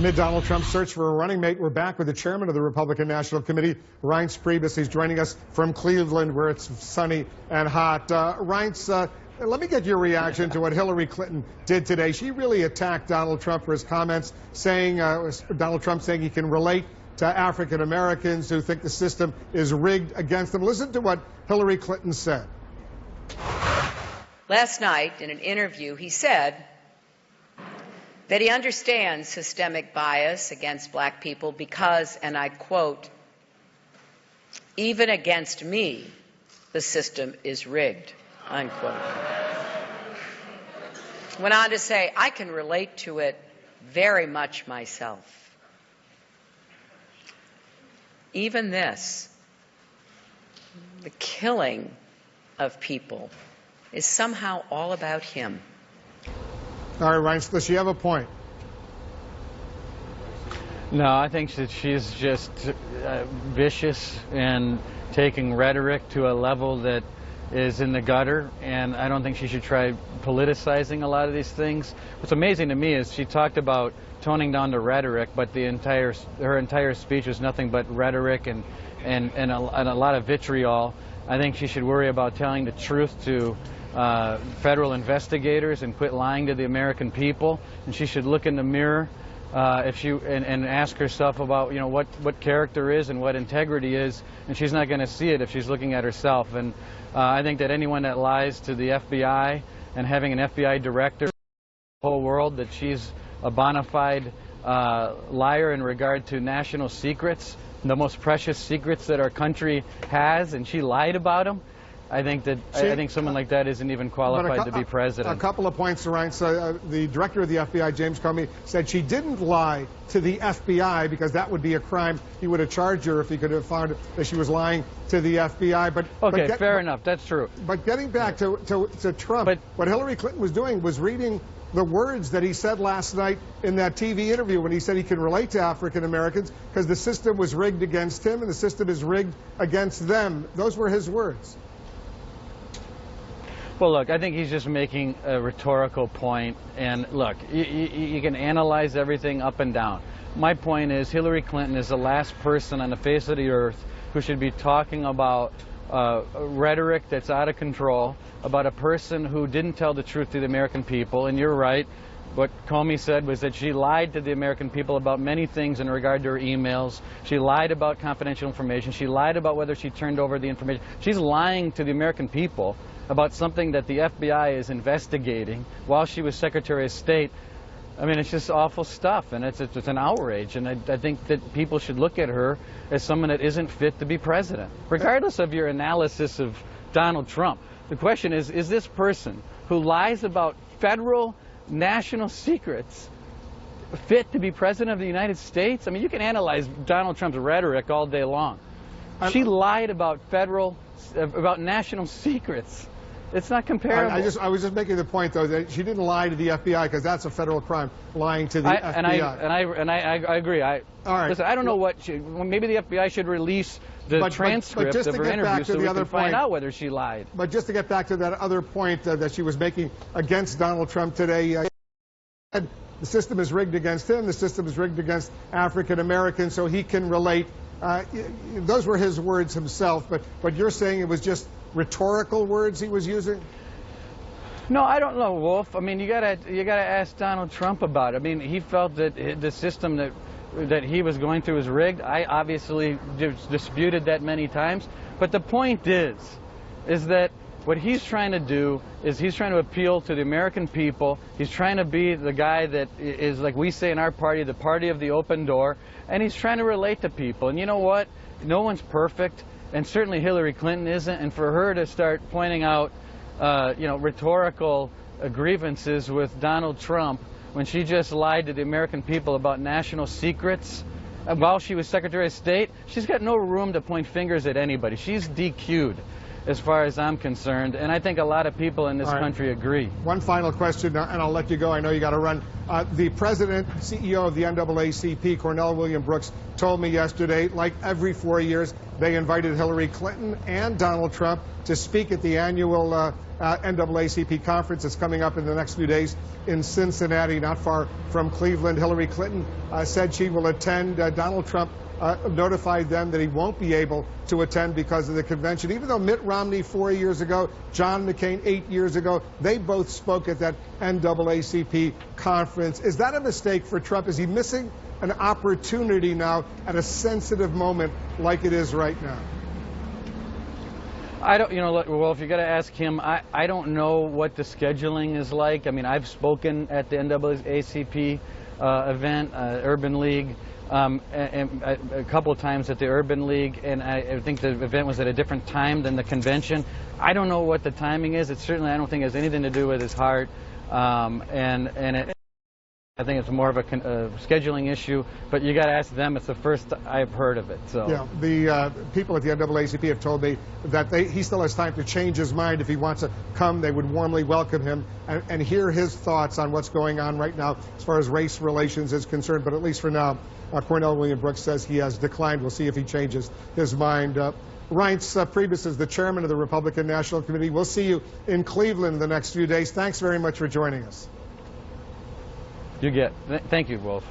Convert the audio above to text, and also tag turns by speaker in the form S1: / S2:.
S1: Amid Donald Trump's search for a running mate, we're back with the chairman of the Republican National Committee, Reince Priebus. He's joining us from Cleveland, where it's sunny and hot. Reince, let me get your reaction to what Hillary Clinton did today. She really attacked Donald Trump for his comments, saying Donald Trump saying he can relate to African Americans who think the system is rigged against them. Listen to what Hillary Clinton said.
S2: Last night, in an interview, he said that he understands systemic bias against black people because, and I quote, even against me, the system is rigged, unquote. Went on to say, I can relate to it very much myself. Even this, the killing of people, is somehow all about him.
S1: All right, Reince, does she have a point?
S3: No, I think that she's just vicious and taking rhetoric to a level that is in the gutter, and I don't think she should try politicizing a lot of these things. What's amazing to me is she talked about toning down the rhetoric, but her entire speech was nothing but rhetoric and a lot of vitriol. I think she should worry about telling the truth to federal investigators and quit lying to the American people. And she should look in the mirror and ask herself about what character is and what integrity is. And she's not going to see it if she's looking at herself. And I think that anyone that lies to the FBI and having an FBI director the whole world that she's a bona fide liar in regard to national secrets, the most precious secrets that our country has, and she lied about them. I think someone like that isn't even qualified to be president.
S1: A couple of points, Reince. The director of the FBI, James Comey, said she didn't lie to the FBI because that would be a crime. He would have charged her if he could have found that she was lying to the FBI.
S3: Fair enough. That's true.
S1: But getting back to Trump, what Hillary Clinton was doing was reading the words that he said last night in that TV interview when he said he can relate to African Americans because the system was rigged against him and the system is rigged against them. Those were his words.
S3: Well, look, I think he's just making a rhetorical point. And look, you can analyze everything up and down. My point is Hillary Clinton is the last person on the face of the earth who should be talking about rhetoric that's out of control, about a person who didn't tell the truth to the American people. And you're right. What Comey said was that she lied to the American people about many things in regard to her emails. She lied about confidential information. She lied about whether she turned over the information. She's lying to the American people about something that the FBI is investigating while she was Secretary of State. I mean, it's just awful stuff, and it's an outrage. And I think that people should look at her as someone that isn't fit to be president, regardless of your analysis of Donald Trump. The question is this person who lies about federal national secrets fit to be president of the United States? I mean, you can analyze Donald Trump's rhetoric all day long. She lied about national secrets. It's not comparable.
S1: I was just making the point, though, that she didn't lie to the FBI because that's a federal crime, lying to the FBI.
S3: And I agree. All
S1: right.
S3: Listen, I don't know what maybe the FBI should release the transcript of her interview so we can find out whether she lied.
S1: But just to get back to that other point that she was making against Donald Trump today, the system is rigged against him. The system is rigged against African Americans, so he can relate. Those were his words himself. But you're saying it was just rhetorical words he was using?
S3: No, I don't know, Wolf. I mean, you gotta ask Donald Trump about it. I mean, he felt that the system that he was going through was rigged. I obviously disputed that many times. But the point is that what he's trying to do is he's trying to appeal to the American people. He's trying to be the guy that is, like we say in our party, the party of the open door. And he's trying to relate to people. And you know what? No one's perfect. And certainly Hillary Clinton isn't. And for her to start pointing out, rhetorical grievances with Donald Trump when she just lied to the American people about national secrets while she was Secretary of State, she's got no room to point fingers at anybody. She's DQ'd as far as I'm concerned. And I think a lot of people in this country agree.
S1: One final question, and I'll let you go. I know you got to run. The president, CEO of the NAACP, Cornell William Brooks, told me yesterday, like every 4 years, they invited Hillary Clinton and Donald Trump to speak at the annual NAACP conference that's coming up in the next few days in Cincinnati, not far from Cleveland. Hillary Clinton said she will attend. Donald Trump notified them that he won't be able to attend because of the convention. Even though Mitt Romney 4 years ago, John McCain 8 years ago, they both spoke at that NAACP conference. Is that a mistake for Trump? Is he missing an opportunity now at a sensitive moment like it is right now?
S3: I don't, look, well, if you got to ask him, I don't know what the scheduling is like. I mean, I've spoken at the NAACP event, Urban League, and a couple of times at the Urban League, and I think the event was at a different time than the convention. I don't know what the timing is. It certainly, I don't think it has anything to do with his heart, I think it's more of a scheduling issue, but you got to ask them. It's the first I've heard of it. So
S1: yeah, the people at the NAACP have told me that he still has time to change his mind. If he wants to come, they would warmly welcome him and hear his thoughts on what's going on right now as far as race relations is concerned. But at least for now, Cornell William Brooks says he has declined. We'll see if he changes his mind. Reince Priebus is the chairman of the Republican National Committee. We'll see you in Cleveland in the next few days. Thanks very much for joining us.
S3: Thank you, Wolf.